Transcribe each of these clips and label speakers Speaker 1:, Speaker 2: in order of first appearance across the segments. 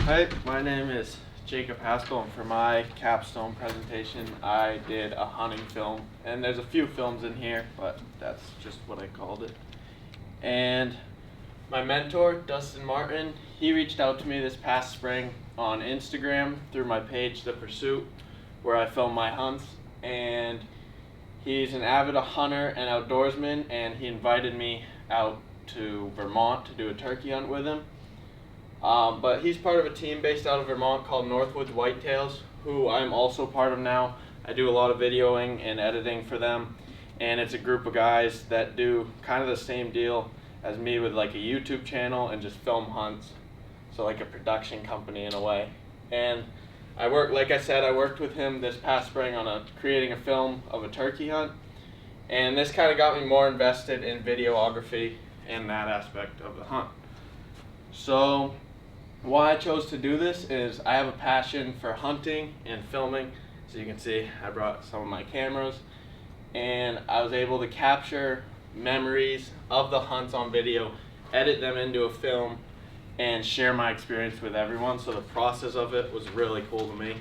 Speaker 1: Hi, my name is Jacob Haskell, and for my capstone presentation I did a hunting film, and there's a few films in here, but that's just what I called it. And my mentor, Dustin Martin, he reached out to me this past spring on Instagram through my page, The Pursuit, where I film my hunts, and he's an avid hunter and outdoorsman, and he invited me out to Vermont to do a turkey hunt with him. But he's part of a team based out of Vermont called Northwoods Whitetails, who I'm also part of now. I do a lot of videoing and editing for them, and it's a group of guys that do kind of the same deal as me with like a YouTube channel and just film hunts, so like a production company in a way. And like I said, I worked with him this past spring on creating a film of a turkey hunt, and this kind of got me more invested in videography and that aspect of the hunt. So why I chose to do this is I have a passion for hunting and filming. So you can see I brought some of my cameras, and I was able to capture memories of the hunts on video, edit them into a film, and share my experience with everyone. So the process of it was really cool to me.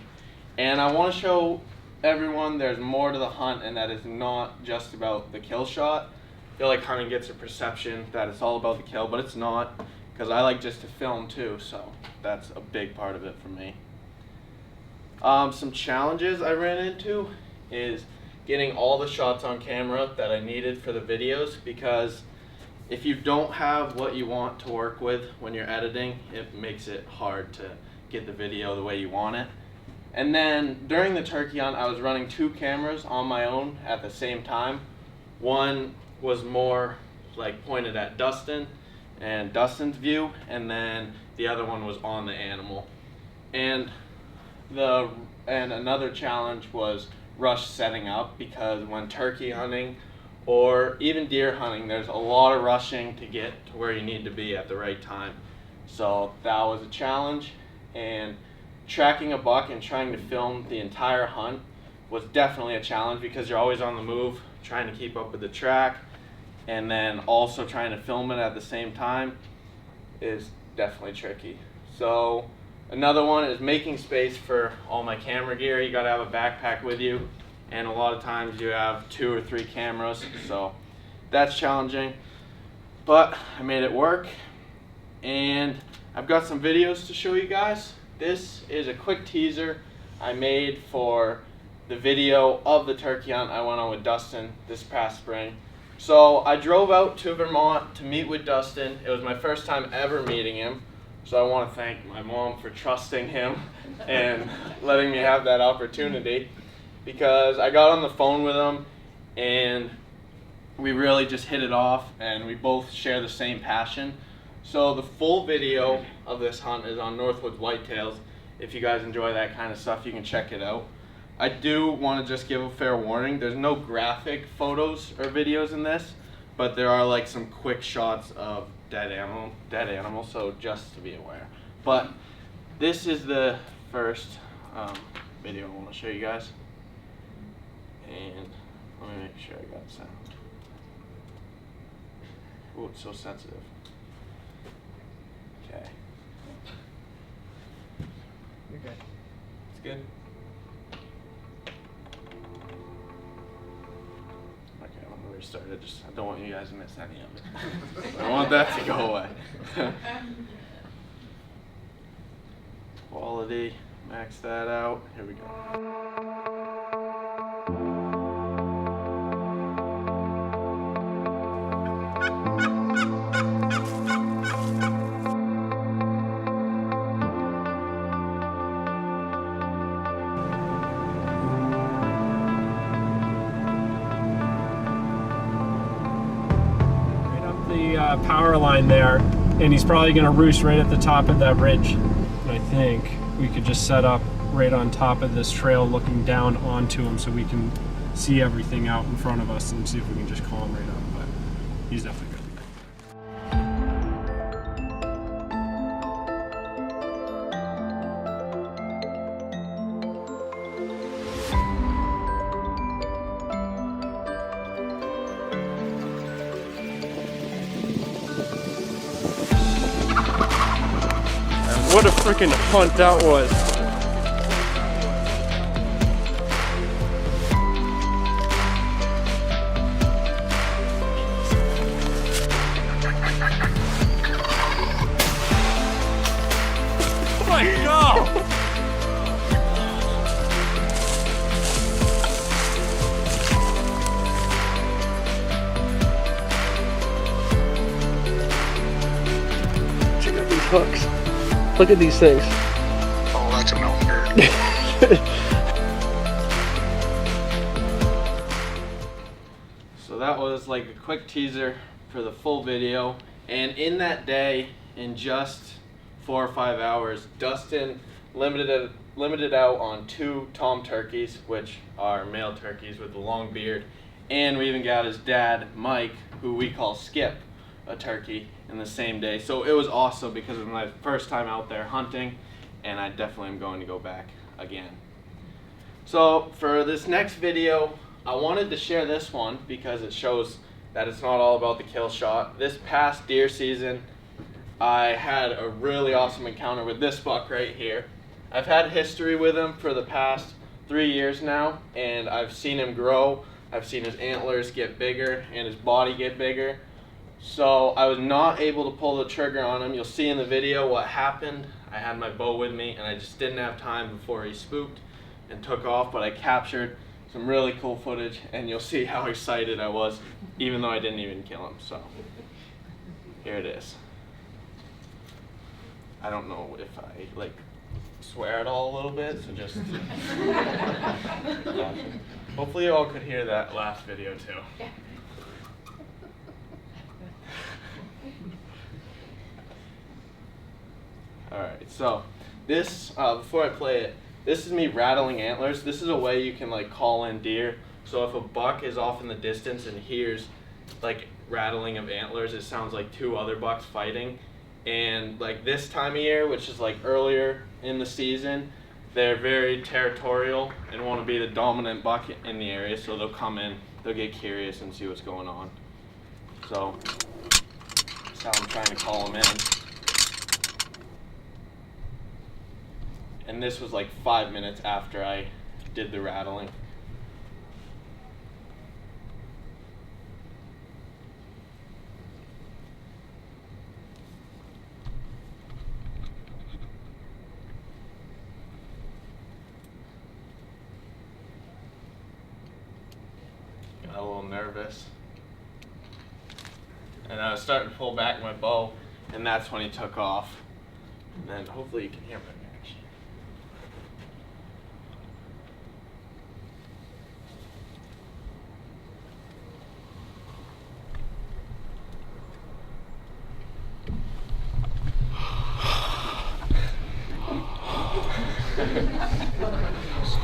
Speaker 1: And I want to show everyone there's more to the hunt, and that it's not just about the kill shot. I feel like hunting gets a perception that it's all about the kill, but it's not, because I like just to film too, so that's a big part of it for me. Some challenges I ran into is getting all the shots on camera that I needed for the videos, because if you don't have what you want to work with when you're editing, it makes it hard to get the video the way you want it. And then during the turkey hunt, I was running 2 cameras on my own at the same time. One was more like pointed at Dustin and Dustin's view, and then the other one was on the animal. And another challenge was rush setting up, because when turkey hunting or even deer hunting, there's a lot of rushing to get to where you need to be at the right time. So that was a challenge, and tracking a buck and trying to film the entire hunt was definitely a challenge, because you're always on the move trying to keep up with the track, and then also trying to film it at the same time is definitely tricky. So another one is making space for all my camera gear. You gotta have a backpack with you, and a lot of times you have 2 or 3 cameras, so that's challenging. But I made it work, and I've got some videos to show you guys. This is a quick teaser I made for the video of the turkey hunt I went on with Dustin this past spring. So I drove out to Vermont to meet with Dustin. It was my first time ever meeting him, so I want to thank my mom for trusting him and letting me have that opportunity, because I got on the phone with him and we really just hit it off, and we both share the same passion. So the full video of this hunt is on Northwoods Whitetails. If you guys enjoy that kind of stuff, you can check it out. I do want to just give a fair warning. There's no graphic photos or videos in this, but there are like some quick shots of dead animals, so just to be aware. But this is the first video I want to show you guys. And let me make sure I got sound. Oh, it's so sensitive. Okay.
Speaker 2: You're good.
Speaker 1: It's good. Okay, I'm gonna restart it. I don't want you guys to miss any of it. I want that to go away. Quality, max that out. Here we go.
Speaker 2: Power line there, and he's probably going to roost right at the top of that ridge. And I think we could just set up right on top of this trail looking down onto him, so we can see everything out in front of us and see if we can just call him right up. But he's definitely good. what a freaking hunt that was. Oh my God! Check out these hooks. Look at these things.
Speaker 3: Oh, that's a mountain bird.
Speaker 1: So that was like a quick teaser for the full video. And in that day, in just 4 or 5 hours, Dustin limited out on 2 tom turkeys, which are male turkeys with a long beard. And we even got his dad, Mike, who we call Skip, a turkey in the same day. So it was awesome because it was my first time out there hunting, and I definitely am going to go back again. So for this next video, I wanted to share this one because it shows that it's not all about the kill shot. This past deer season, I had a really awesome encounter with this buck right here. I've had history with him for the past 3 years now, and I've seen him grow. I've seen his antlers get bigger and his body get bigger. So I was not able to pull the trigger on him. You'll see in the video what happened. I had my bow with me and I just didn't have time before he spooked and took off, but I captured some really cool footage and you'll see how excited I was even though I didn't even kill him. So here it is. I don't know if I like swear at all a little bit, so just hopefully you all could hear that last video too. Alright, so this, before I play it, this is me rattling antlers. This is a way you can like call in deer. So if a buck is off in the distance and hears like rattling of antlers, it sounds like 2 other bucks fighting. And like this time of year, which is like earlier in the season, they're very territorial and want to be the dominant buck in the area. So they'll come in, they'll get curious and see what's going on. So that's how I'm trying to call them in. And this was like 5 minutes after I did the rattling. Got a little nervous. And I was starting to pull back my bow, and that's when he took off. And then hopefully you can hear my reaction.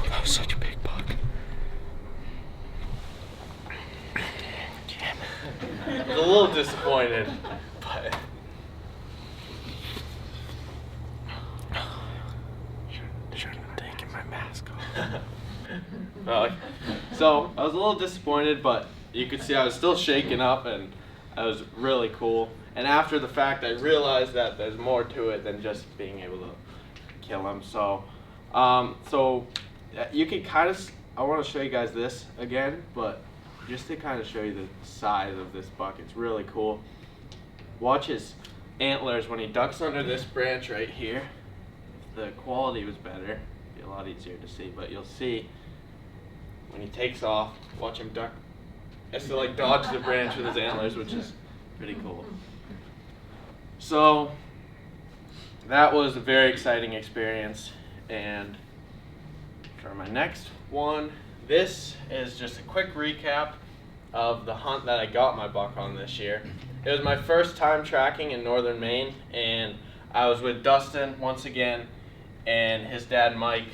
Speaker 2: That was such a big buck.
Speaker 1: I was a little disappointed, but
Speaker 2: Shouldn't have taken my mask off.
Speaker 1: So I was a little disappointed, but you could see I was still shaking up, and it was really cool. And after the fact, I realized that there's more to it than just being able to kill him. So, you can kind of. I want to show you guys this again, but just to kind of show you the size of this buck, it's really cool. Watch his antlers when he ducks under this branch right here. If the quality was better, it'd be a lot easier to see, but you'll see when he takes off, watch him duck. He has to like dodge the branch with his antlers, which is pretty cool. So that was a very exciting experience, and for my next one, this is just a quick recap of the hunt that I got my buck on this year. It was my first time tracking in northern Maine, and I was with Dustin once again, and his dad Mike,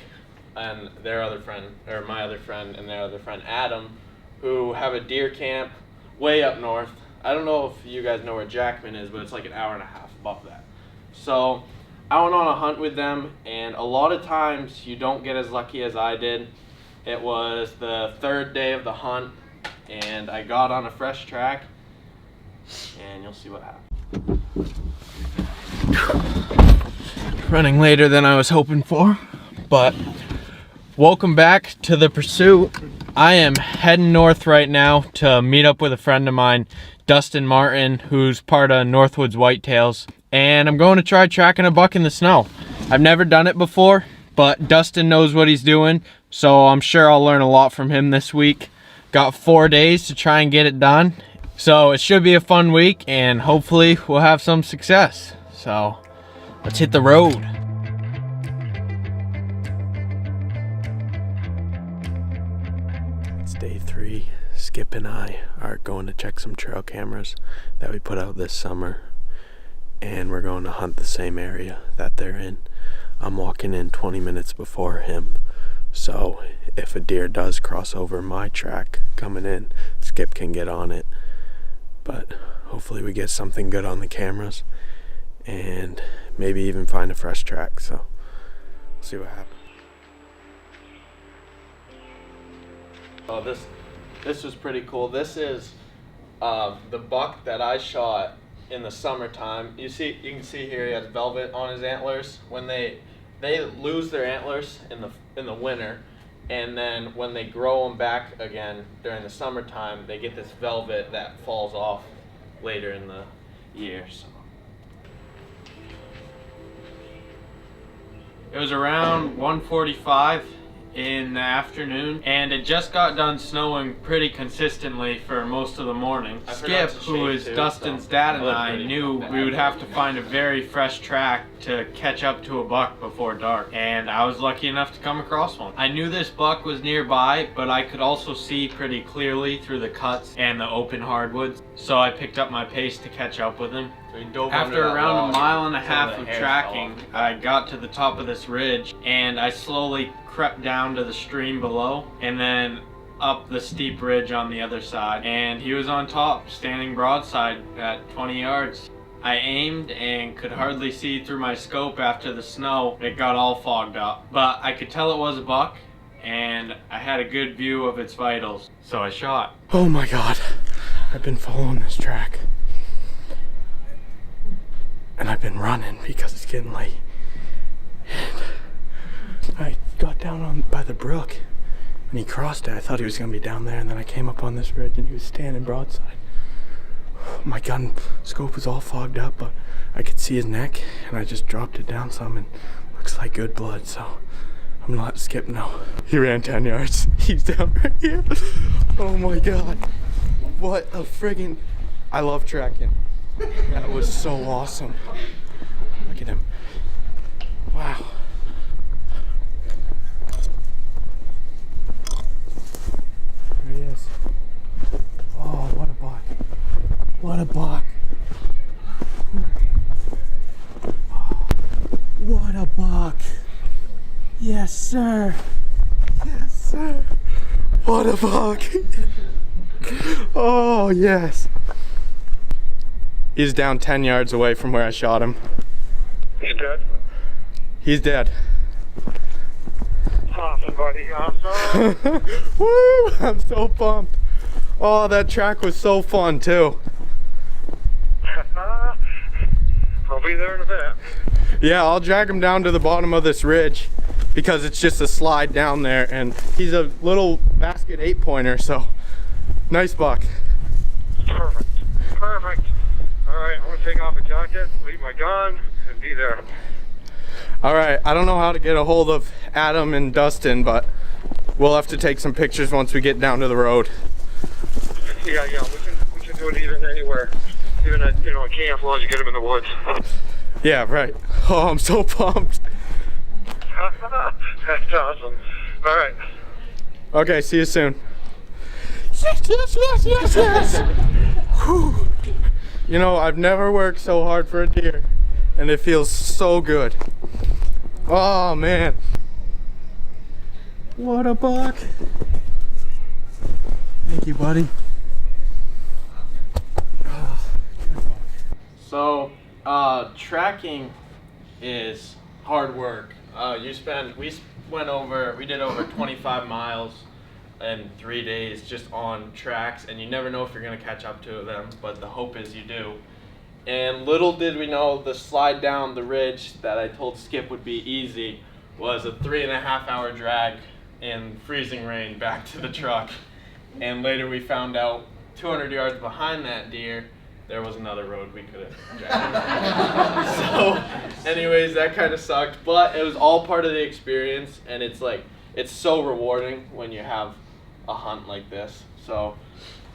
Speaker 1: and their other friend, or my other friend and their other friend Adam, who have a deer camp way up north. I don't know if you guys know where Jackman is, but it's like an hour and a half above that. So I went on a hunt with them, and a lot of times you don't get as lucky as I did. It was the 3rd day of the hunt, and I got on a fresh track, and you'll see what happened. running later than I was hoping for, but welcome back to the pursuit. I am heading north right now to meet up with a friend of mine, Dustin Martin, who's part of Northwoods Whitetails, and I'm going to try tracking a buck in the snow. I've never done it before, but Dustin knows what he's doing, so I'm sure I'll learn a lot from him this week. Got 4 days to try and get it done, so it should be a fun week, and hopefully we'll have some success. So let's hit the road. It's day 3. Skip and I are going to check some trail cameras that we put out this summer, and we're going to hunt the same area that they're in. I'm walking in 20 minutes before him, so if a deer does cross over my track coming in, Skip can get on it. But hopefully we get something good on the cameras and maybe even find a fresh track, so we'll see what happens. Oh, this was pretty cool. This is the buck that I shot in the summertime. You can see here he has velvet on his antlers. When they lose their antlers in the winter, and then when they grow them back again during the summertime, they get this velvet that falls off later in the year. So it was around 1:45 in the afternoon, and it just got done snowing pretty consistently for most of the morning. Skip, who is Dustin's dad, and I knew we would have to find a very fresh track to catch up to a buck before dark, and I was lucky enough to come across one. I knew this buck was nearby, but I could also see pretty clearly through the cuts and the open hardwoods, so I picked up my pace to catch up with him. After around a mile and a half of tracking, I got to the top of this ridge, and I slowly crept down to the stream below and then up the steep ridge on the other side, and he was on top, standing broadside at 20 yards. I aimed and could hardly see through my scope after the snow. It got all fogged up, but I could tell it was a buck, and I had a good view of its vitals, so I shot. Oh my god, I've been following this track, and I've been running because it's getting late. And I got down by the brook and he crossed it. I thought he was gonna be down there, and then I came up on this ridge and he was standing broadside. My gun scope was all fogged up, but I could see his neck, and I just dropped it down some, and looks like good blood, so I'm gonna let Skip know. He ran 10 yards. He's down right here. Oh my god. What a friggin'... I love tracking. That was so awesome. Look at him. Wow. There he is. Oh, what a buck. What a buck. Oh, what a buck. Yes, sir. Yes, sir. What a buck. Oh, yes. He's down 10 yards away from where I shot him.
Speaker 3: He's dead?
Speaker 1: He's dead.
Speaker 3: Awesome, buddy. Awesome.
Speaker 1: Woo! I'm so pumped. Oh, that track was so fun, too.
Speaker 3: I'll be there in a bit.
Speaker 1: Yeah, I'll drag him down to the bottom of this ridge because it's just a slide down there, and he's a little basket 8-pointer, so nice buck.
Speaker 3: Perfect. Perfect. All right, I'm gonna take off the jacket, leave my gun, and be there.
Speaker 1: All right, I don't know how to get a hold of Adam and Dustin, but we'll have to take some pictures once we get down to the road.
Speaker 3: Yeah, we can do it even anywhere. Even at, a camp, as long as you get them in the woods.
Speaker 1: Yeah, right. Oh, I'm so pumped.
Speaker 3: That's awesome. All right.
Speaker 1: Okay, see you soon. Yes, yes, yes, yes, yes. Whew. I've never worked so hard for a deer, and it feels so good. Oh, man. What a buck. Thank you, buddy. So, tracking is hard work. We did over 25 miles in 3 days just on tracks, and you never know if you're gonna catch up to them, but the hope is you do. And little did we know the slide down the ridge that I told Skip would be easy was a 3.5-hour drag in freezing rain back to the truck. And later we found out 200 yards behind that deer, there was another road we could have dragged. So anyways, that kind of sucked, but it was all part of the experience, and it's so rewarding when you have a hunt like this. So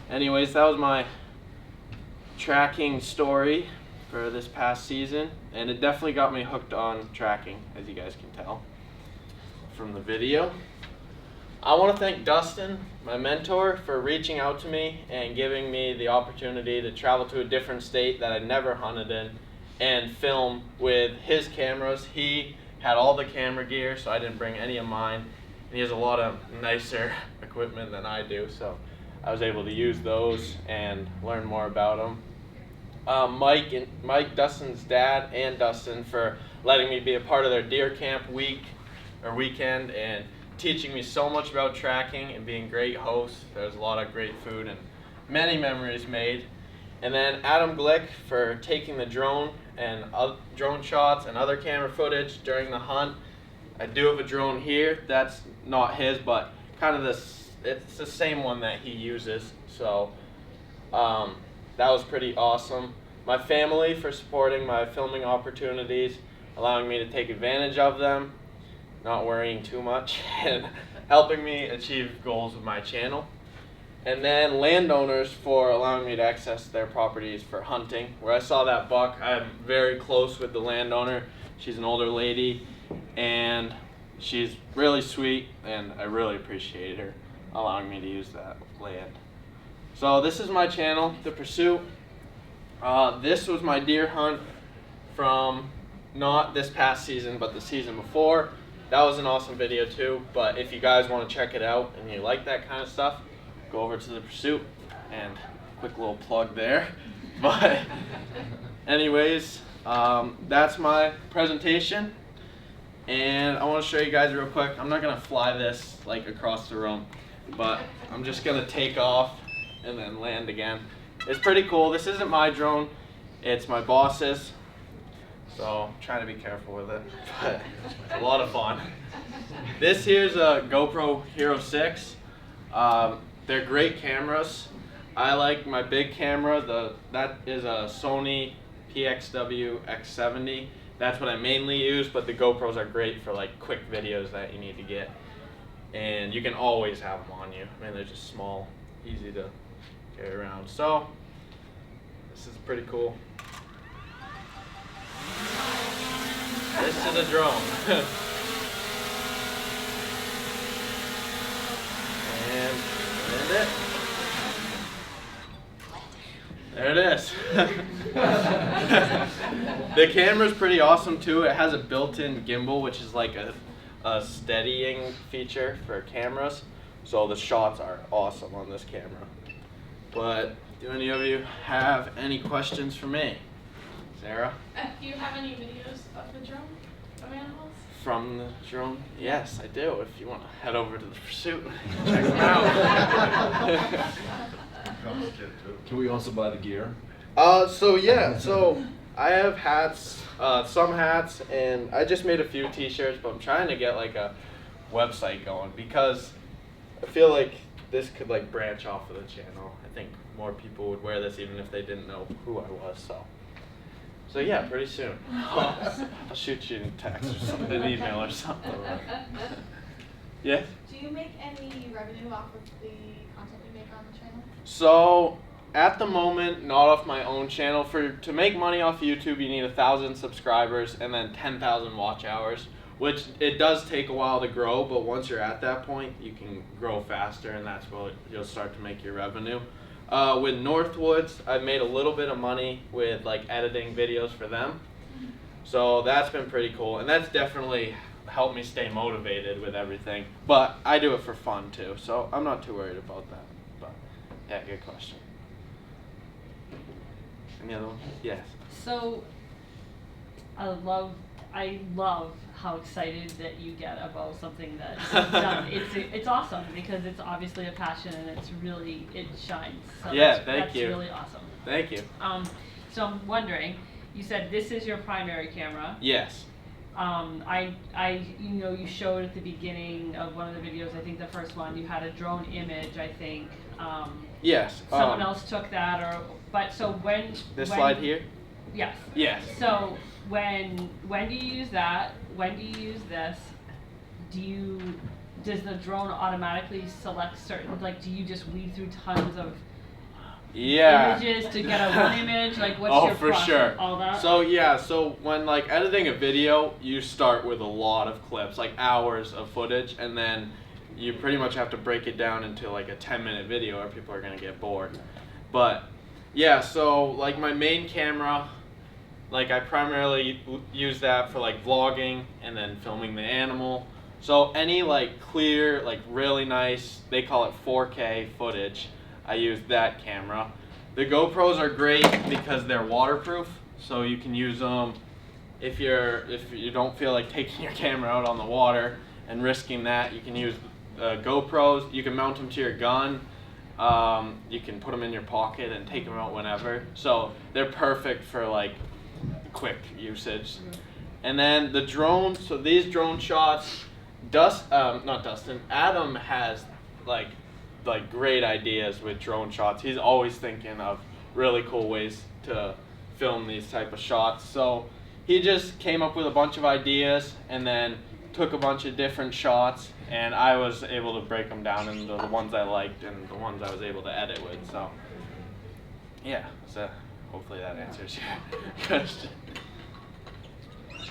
Speaker 1: anyways, that was my tracking story for this past season, and it definitely got me hooked on tracking, as you guys can tell from the video. I want to thank Dustin, my mentor, for reaching out to me and giving me the opportunity to travel to a different state that I never hunted in and film with his cameras. He had all the camera gear, so I didn't bring any of mine. And he has a lot of nicer equipment than I do, so I was able to use those and learn more about them. Mike, Dustin's dad, and Dustin for letting me be a part of their deer camp weekend and teaching me so much about tracking and being great hosts. There's a lot of great food and many memories made. And then Adam Glick for taking the drone and drone shots and other camera footage during the hunt. I do have a drone here. That's not his, but kind of it's the same one that he uses. So that was pretty awesome. My family for supporting my filming opportunities, allowing me to take advantage of them, not worrying too much, and helping me achieve goals with my channel. And then landowners for allowing me to access their properties for hunting. Where I saw that buck, I'm very close with the landowner. She's an older lady, and she's really sweet, and I really appreciate her allowing me to use that land. So this is my channel, The Pursuit. This was my deer hunt from not this past season, but the season before. That was an awesome video too, but if you guys want to check it out and you like that kind of stuff, go over to The Pursuit, and quick little plug there. But anyways, that's my presentation, and I want to show you guys real quick. I'm not gonna fly this like across the room, but I'm just gonna take off and then land again. It's pretty cool. This isn't my drone, it's my boss's. So I'm trying to be careful with it, but it's a lot of fun. This here's a GoPro Hero 6. They're great cameras. I like my big camera. That is a Sony PXW X70. That's what I mainly use, but the GoPros are great for like quick videos that you need to get. And you can always have them on you. I mean, they're just small, easy to carry around. So this is pretty cool. This is a drone. and it. There it is. The camera's pretty awesome too. It has a built-in gimbal, which is like a steadying feature for cameras. So the shots are awesome on this camera. But do any of you have any questions for me? Sarah?
Speaker 4: Do you have any videos of the drone, of animals?
Speaker 1: From the drone? Yes, I do. If you want to head over to The Pursuit, check them out.
Speaker 5: Can we also buy the gear?
Speaker 1: So I have hats, some hats, and I just made a few t-shirts, but I'm trying to get like a website going because I feel like this could like branch off of the channel. I think more people would wear this even if they didn't know who I was, so yeah, pretty soon. I'll shoot you a text or something, an email or something. Yeah?
Speaker 4: Do you make any revenue off of the content you make on the channel?
Speaker 1: So at the moment, not off my own channel. To make money off YouTube, you need 1,000 subscribers and then 10,000 watch hours, which it does take a while to grow, but once you're at that point, you can grow faster, and that's where you'll start to make your revenue. With Northwoods, I've made a little bit of money with like editing videos for them. So that's been pretty cool, and that's definitely helped me stay motivated with everything. But I do it for fun too, so I'm not too worried about that. But yeah, good question. Any other one? Yes.
Speaker 6: So I love how excited that you get about something that's done. It's awesome because it's obviously a passion and it shines. So
Speaker 1: Yeah, thank you.
Speaker 6: That's really awesome.
Speaker 1: Thank you.
Speaker 6: So I'm wondering, you said this is your primary camera.
Speaker 1: Yes.
Speaker 6: You showed at the beginning of one of the videos, I think the first one, you had a drone image, I think.
Speaker 1: Yes.
Speaker 6: Someone else took that, so when
Speaker 1: This slide here?
Speaker 6: Yes.
Speaker 1: Yes.
Speaker 6: So when do you use that? When do you use this? Does the drone automatically select certain, like, do you just weed through tons of images to get a one image? Like, what's your
Speaker 1: for
Speaker 6: process?
Speaker 1: sure.
Speaker 6: All that?
Speaker 1: So when like editing a video, you start with a lot of clips, like hours of footage, and then you pretty much have to break it down into like a 10-minute video or people are gonna get bored. But yeah, so like my main camera, like I primarily use that for like vlogging and then filming the animal. So any like clear, like really nice, they call it 4K footage, I use that camera. The GoPros are great because they're waterproof, so you can use them if you don't feel like taking your camera out on the water and risking that. You can use GoPros. You can mount them to your gun. You can put them in your pocket and take them out whenever. So they're perfect for like quick usage. And then the drones. So these drone shots, Adam has like great ideas with drone shots. He's always thinking of really cool ways to film these type of shots. So he just came up with a bunch of ideas and then took a bunch of different shots, and I was able to break them down into the ones I liked and the ones I was able to edit with. So yeah, so hopefully that answers your question.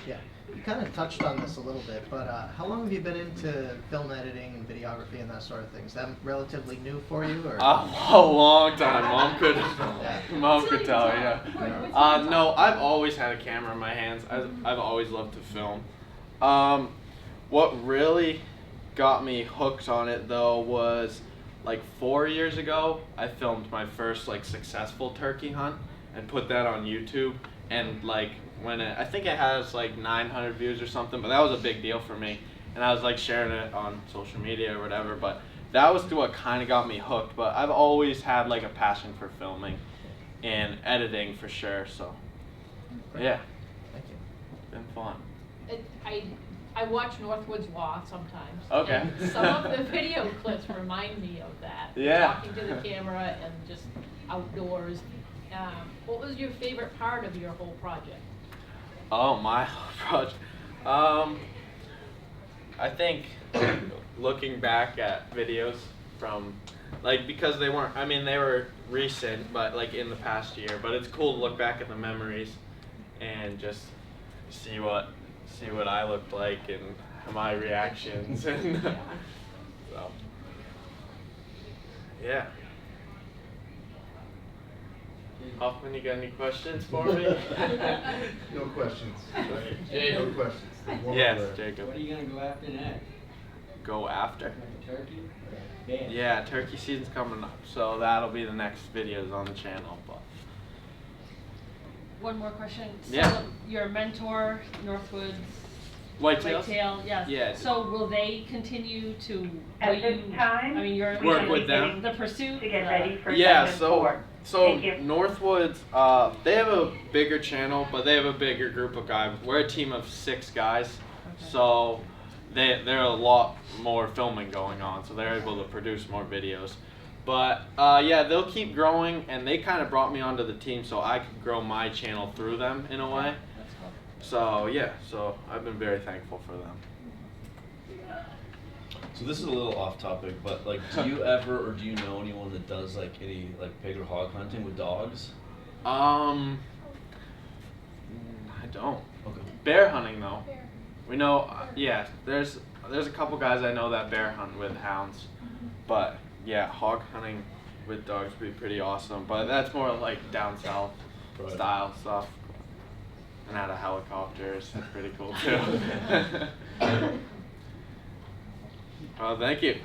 Speaker 7: Yeah, you kind of touched on this a little bit, but how long have you been into film editing and videography and that sort of thing? Is that relatively new for you, or?
Speaker 1: A long time. Mom could tell. Yeah. No, I've always had a camera in my hands. I've always loved to film. What really got me hooked on it though was like 4 years ago. I filmed my first like successful turkey hunt and put that on YouTube, and like I think it has like 900 views or something, but that was a big deal for me, and I was like sharing it on social media or whatever. But that was what kind of got me hooked. But I've always had like a passion for filming and editing for sure. So yeah,
Speaker 7: Thank you.
Speaker 1: it's been fun.
Speaker 8: I watch Northwoods Law sometimes.
Speaker 1: Okay.
Speaker 8: And some of the video clips remind me of that.
Speaker 1: Yeah.
Speaker 8: Talking to the camera and just outdoors. What was your favorite part of your whole project?
Speaker 1: Oh, my project. I think looking back at videos from, like, because they were recent, but like in the past year, but it's cool to look back at the memories and just see what I looked like and my reactions and so yeah. Hoffman, you got any questions for me?
Speaker 5: No questions.
Speaker 1: Jay.
Speaker 5: No questions. There's one
Speaker 1: Yes,
Speaker 5: more.
Speaker 1: Jacob.
Speaker 9: What are you gonna go after next?
Speaker 1: Go after?
Speaker 9: Like a turkey? Yeah.
Speaker 1: Yeah, turkey season's coming up, so that'll be the next videos on the channel. But
Speaker 6: One more question. So
Speaker 1: Yeah.
Speaker 6: your mentor, Northwoods,
Speaker 1: Whitetails?
Speaker 6: Whitetail, yes.
Speaker 1: Yeah.
Speaker 6: So will they continue to
Speaker 10: At this time,
Speaker 6: you're
Speaker 1: Work with them?
Speaker 6: the pursuit
Speaker 10: to get ready for
Speaker 1: Yeah,
Speaker 10: session
Speaker 1: so
Speaker 10: 4.
Speaker 1: so
Speaker 10: Thank you.
Speaker 1: Northwoods, they have a bigger channel, but they have a bigger group of guys. We're a team of 6 guys,
Speaker 6: Okay.
Speaker 1: so they're a lot more filming going on, so they're able to produce more videos. But yeah, they'll keep growing, and they kind of brought me onto the team so I could grow my channel through them in a way.
Speaker 6: That's cool.
Speaker 1: So yeah, so I've been very thankful for them.
Speaker 5: So this is a little off topic, but like, do you ever or do you know anyone that does like any like pig or hog hunting with dogs?
Speaker 1: I don't.
Speaker 5: Okay.
Speaker 1: Bear hunting though.
Speaker 4: Bear.
Speaker 1: We know, yeah, there's a couple guys I know that bear hunt with hounds, but yeah, hog hunting with dogs would be pretty awesome. But that's more like down south
Speaker 5: Right.
Speaker 1: style stuff. And out of helicopters, that's pretty cool too. Well, thank you.